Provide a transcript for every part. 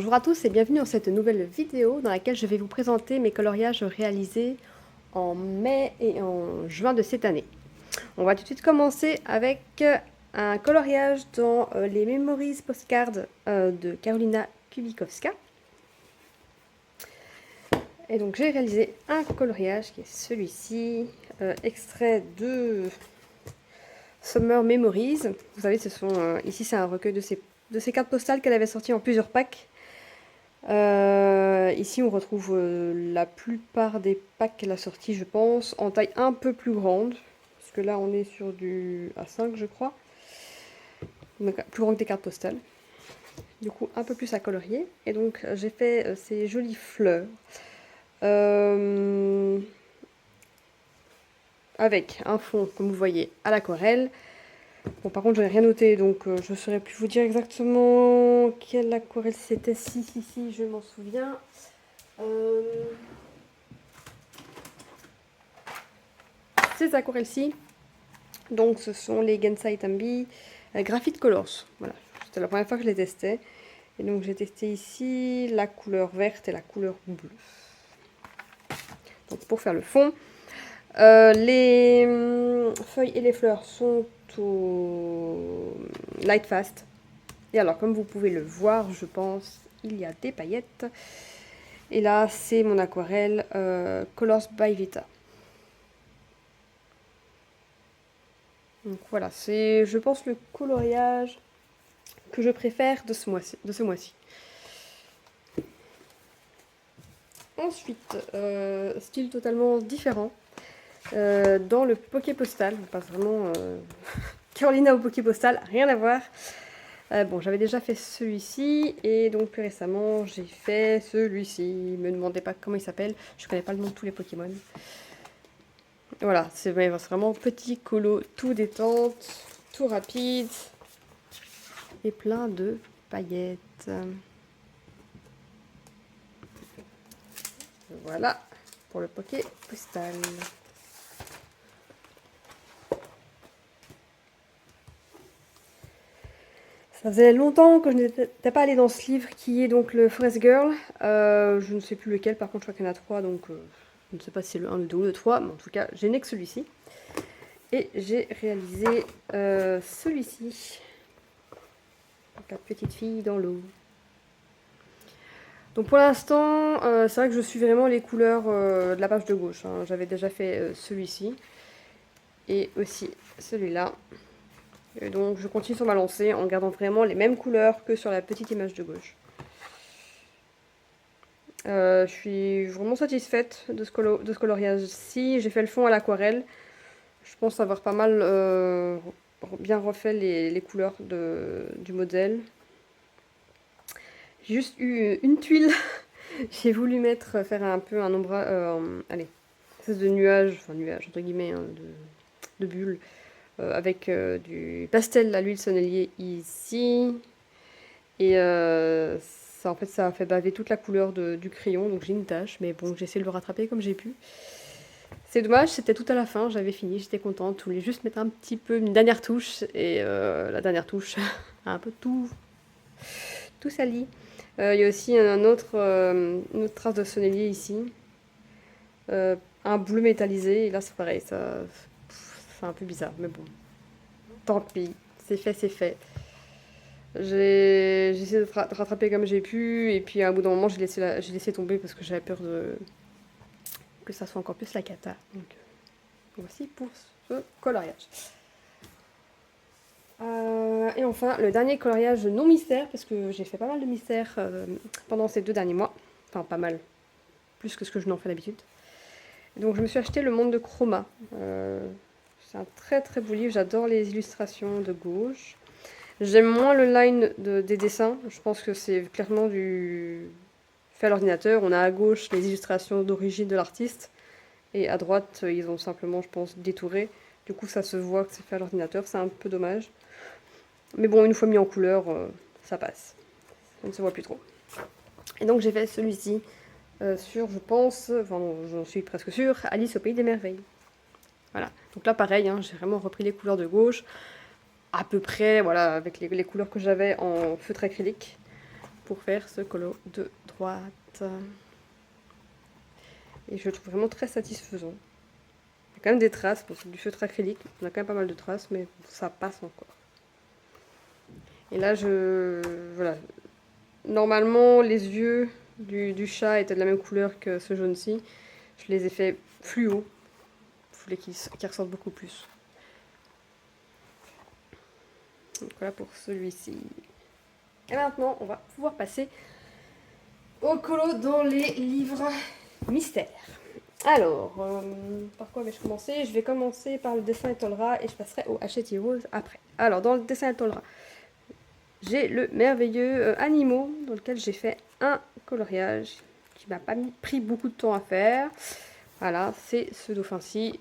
Bonjour à tous et bienvenue dans cette nouvelle vidéo dans laquelle je vais vous présenter mes coloriages réalisés en mai et en juin de cette année. On va tout de suite commencer avec un coloriage dans les Memories Postcards de Karolina Kubikowska. Et donc j'ai réalisé un coloriage qui est celui-ci, extrait de Summer Memories. Vous savez, ici c'est un recueil de ces cartes postales qu'elle avait sorties en plusieurs packs. Ici, on retrouve la plupart des packs qu'elle a sortis, je pense, en taille un peu plus grande. Parce que là, on est sur du A5, je crois. Donc, plus grand que des cartes postales. Du coup, un peu plus à colorier. Et donc, j'ai fait ces jolies fleurs. Avec un fond, comme vous voyez, à l'aquarelle. Bon, par contre, je n'ai rien noté, donc je ne saurais plus vous dire exactement quelle aquarelle c'était. Si, je m'en souviens. Ces aquarelles-ci, donc ce sont les Gensai Tambi Graphite Colors. Voilà, c'était la première fois que je les testais. Et donc j'ai testé ici la couleur verte et la couleur bleue. Donc pour faire le fond, les feuilles et les fleurs sont au Light Fast. Et alors comme vous pouvez le voir, je pense, il y a des paillettes. Et là, c'est mon aquarelle Colors by Vita. Donc voilà, c'est, je pense, le coloriage que je préfère de ce mois-ci. Ensuite, style totalement différent. Dans le Poké Postal, on passe vraiment Carolina au Poké Postal, rien à voir. Bon, j'avais déjà fait celui-ci, et donc plus récemment, j'ai fait celui-ci. Me demandez pas comment il s'appelle, je connais pas le nom de tous les Pokémon. Voilà, c'est vraiment petit, colo, tout détente, tout rapide, et plein de paillettes. Voilà pour le Poké Postal. Ça faisait longtemps que je n'étais pas allée dans ce livre qui est donc le Forest Girl. Je ne sais plus lequel, par contre je crois qu'il y en a 3, donc je ne sais pas si c'est le 1, le 2 ou le 3, mais en tout cas j'ai n'ai que celui-ci. Et j'ai réalisé celui-ci. La petite fille dans l'eau. Donc pour l'instant, c'est vrai que je suis vraiment les couleurs de la page de gauche. Hein. J'avais déjà fait celui-ci. Et aussi celui-là. Et donc je continue sur ma lancée en gardant vraiment les mêmes couleurs que sur la petite image de gauche. Je suis vraiment satisfaite de ce coloriage-ci. J'ai fait le fond à l'aquarelle. Je pense avoir pas mal bien refait les couleurs du modèle. J'ai juste eu une tuile. J'ai voulu faire un peu un ombre, allez, une espèce de nuage, enfin nuage entre guillemets, hein, de bulles, avec du pastel à l'huile sonnelier ici. Et ça, en fait, ça a fait baver toute la couleur du crayon, donc j'ai une tache, mais bon, j'ai essayé de le rattraper comme j'ai pu. C'est dommage, c'était tout à la fin, j'avais fini, j'étais contente. Je voulais juste mettre un petit peu, une dernière touche, et la dernière touche a un peu tout sali. Il y a aussi une autre trace de sonnelier ici. Un bleu métallisé, et là c'est pareil, c'est un peu bizarre, mais bon. Tant pis, c'est fait, c'est fait. J'ai essayé de rattraper comme j'ai pu, et puis à un bout d'un moment j'ai laissé tomber parce que j'avais peur que ça soit encore plus la cata. Donc voici pour ce coloriage. Et enfin, le dernier coloriage non mystère, parce que j'ai fait pas mal de mystères pendant ces 2 derniers mois. Enfin, pas mal. Plus que ce que je n'en fais d'habitude. Donc je me suis acheté Le Monde de Chroma. C'est un très très beau livre, j'adore les illustrations de gauche. J'aime moins le line des dessins, je pense que c'est clairement du fait à l'ordinateur. On a à gauche les illustrations d'origine de l'artiste, et à droite ils ont simplement, je pense, détouré. Du coup ça se voit que c'est fait à l'ordinateur, c'est un peu dommage. Mais bon, une fois mis en couleur, ça passe. Ça ne se voit plus trop. Et donc j'ai fait celui-ci sur, je pense, enfin non, j'en suis presque sûre, Alice au Pays des Merveilles. Voilà. Donc là pareil, hein, j'ai vraiment repris les couleurs de gauche, à peu près, voilà, avec les couleurs que j'avais en feutre acrylique, pour faire ce colo de droite. Et je le trouve vraiment très satisfaisant. Il y a quand même des traces, bon, c'est du feutre acrylique, on a quand même pas mal de traces, mais ça passe encore. Et là, voilà. Normalement, les yeux du chat étaient de la même couleur que ce jaune-ci. Je les ai fait fluo. Je voulais qu'ils ressortent beaucoup plus. Donc voilà pour celui-ci. Et maintenant, on va pouvoir passer au colo dans les livres mystères. Alors, par quoi vais-je commencer? Je vais commencer par le dessin Etolra et je passerai au Hachette Heroes après. Alors, dans le dessin Etolra, j'ai le merveilleux Animaux, dans lequel j'ai fait un coloriage qui m'a pas pris beaucoup de temps à faire. Voilà, c'est ce dauphin-ci.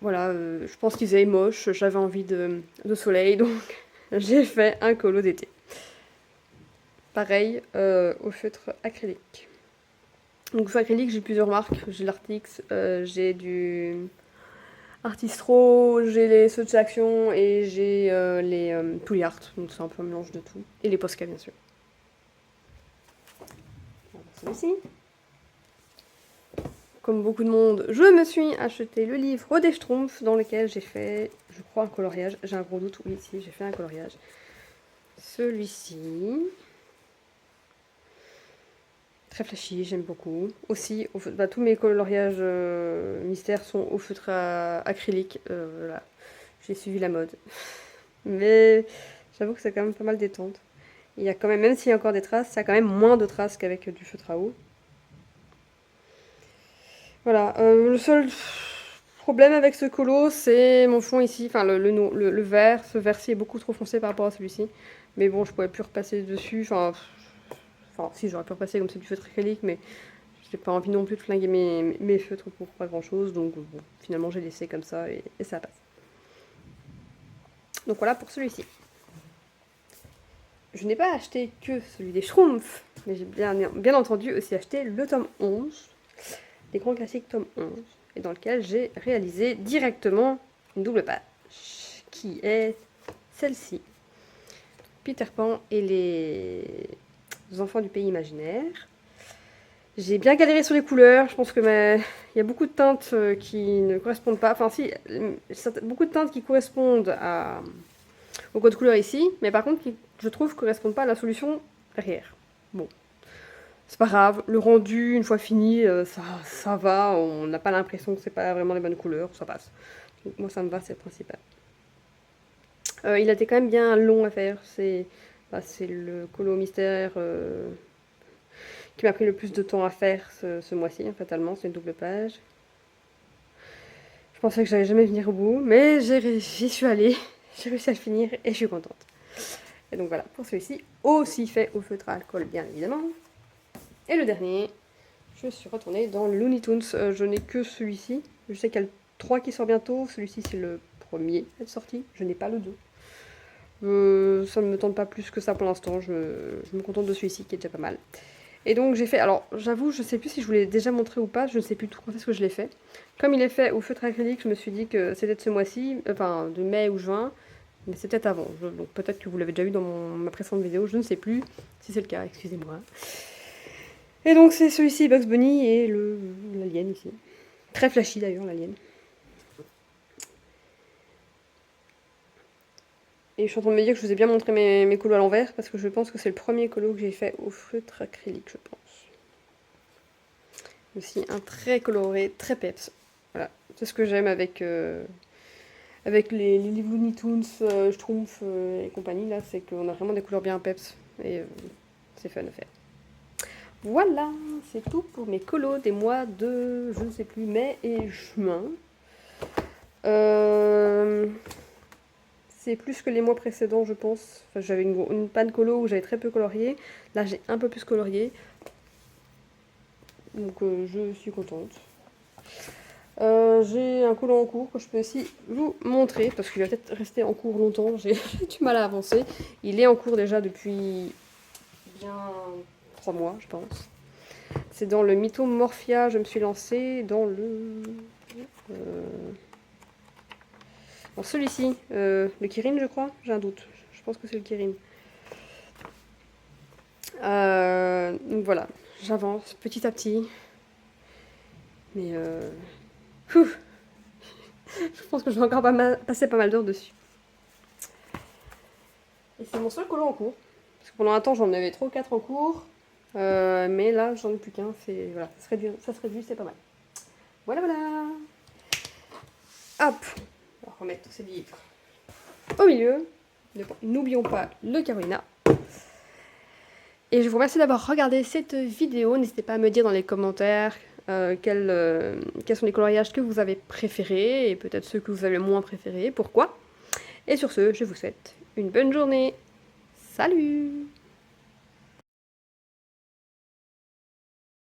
Voilà, je pense qu'ils étaient moches, j'avais envie de soleil, donc j'ai fait un colo d'été. Pareil, au feutre acrylique. Donc, feutre acrylique, j'ai plusieurs marques. J'ai l'Artix, j'ai du Artistro, j'ai les Sochi Action et j'ai les Pouliart. Donc, c'est un peu un mélange de tout. Et les Posca, bien sûr. Celui-ci. Comme beaucoup de monde, je me suis acheté le livre des Schtroumpfs dans lequel j'ai fait, je crois, un coloriage. J'ai un gros doute, oui, si, j'ai fait un coloriage. Celui-ci. Très flashy, j'aime beaucoup. Aussi, tous mes coloriages mystères sont au feutre acrylique. Voilà. J'ai suivi la mode. Mais j'avoue que c'est quand même pas mal détente. Il y a quand même s'il y a encore des traces, il y a quand même moins de traces qu'avec du feutre à eau. Voilà, le seul problème avec ce colo, c'est mon fond ici, enfin le vert. Ce vert-ci est beaucoup trop foncé par rapport à celui-ci. Mais bon, je pourrais plus repasser dessus. Enfin si, j'aurais pu repasser comme c'est du feutre acrylique, mais j'ai pas envie non plus de flinguer mes feutres pour pas grand-chose. Donc bon, finalement, j'ai laissé comme ça et ça passe. Donc voilà pour celui-ci. Je n'ai pas acheté que celui des Schtroumpfs, mais j'ai bien entendu aussi acheté le tome 11, les grands classiques tome 11, et dans lequel j'ai réalisé directement une double page, qui est celle-ci. Peter Pan et les enfants du pays imaginaire. J'ai bien galéré sur les couleurs, je pense que il y a beaucoup de teintes qui ne correspondent pas, enfin si, beaucoup de teintes qui correspondent au code couleur ici, mais par contre qui, je trouve, correspondent pas à la solution derrière. Bon, c'est pas grave, le rendu, une fois fini, ça va, on n'a pas l'impression que c'est pas vraiment les bonnes couleurs, ça passe. Donc, moi ça me va, c'est le principal. Il a été quand même bien long à faire, c'est le colo mystère qui m'a pris le plus de temps à faire ce mois-ci, hein, fatalement, c'est une double page. Je pensais que j'allais jamais venir au bout, mais j'y suis allée, j'ai réussi à le finir et je suis contente. Et donc voilà, pour celui-ci, aussi fait au feutre à alcool, bien évidemment. Et le dernier, je suis retournée dans le Looney Tunes. Je n'ai que celui-ci. Je sais qu'il y a le 3 qui sort bientôt. Celui-ci, c'est le premier à être sorti. Je n'ai pas le 2. Ça ne me tente pas plus que ça pour l'instant. Je me contente de celui-ci qui est déjà pas mal. Et donc j'ai fait, alors j'avoue, je sais plus si je vous l'ai déjà montré ou pas, je ne sais plus tout quand est-ce que je l'ai fait. Comme il est fait au feutre acrylique, je me suis dit que c'était de ce mois-ci, enfin de mai ou juin, mais c'est peut-être avant. Donc peut-être que vous l'avez déjà vu dans ma précédente vidéo, je ne sais plus. Si c'est le cas, excusez-moi. Et donc c'est celui-ci, Bugs Bunny, et l'alien ici. Très flashy d'ailleurs, l'alien. Et je suis en train de me dire que je vous ai bien montré mes colos à l'envers, parce que je pense que c'est le premier colo que j'ai fait au feutre acrylique, je pense. Aussi un très coloré, très peps. Voilà, c'est ce que j'aime avec les Looney Tunes, Schtroumpfs et compagnie, là, c'est qu'on a vraiment des couleurs bien peps, et c'est fun à faire. Voilà, c'est tout pour mes colos des mois de, je ne sais plus, mai et juin. C'est plus que les mois précédents, je pense. Enfin, j'avais une panne colo où j'avais très peu colorié. Là, j'ai un peu plus colorié. Donc, je suis contente. J'ai un colo en cours que je peux aussi vous montrer, parce qu'il va peut-être rester en cours longtemps. J'ai du mal à avancer. Il est en cours déjà depuis bien 3 mois, je pense. C'est dans le Mythomorphia, je me suis lancée dans le... dans celui-ci, le Kirin, je crois. J'ai un doute. Je pense que c'est le Kirin. Donc voilà, j'avance petit à petit. Mais ouf, je pense que je vais encore passer pas mal d'heures dessus. Et c'est mon seul colo en cours. Parce que pendant un temps, j'en avais 3 ou 4 en cours. Mais là, j'en ai plus qu'un. Voilà, ça se réduit, c'est pas mal. Voilà, voilà. Hop, on va remettre tous ces livres au milieu. N'oublions pas le Carolina. Et je vous remercie d'avoir regardé cette vidéo. N'hésitez pas à me dire dans les commentaires quels sont les coloriages que vous avez préférés et peut-être ceux que vous avez le moins préférés, pourquoi. Et sur ce, je vous souhaite une bonne journée. Salut!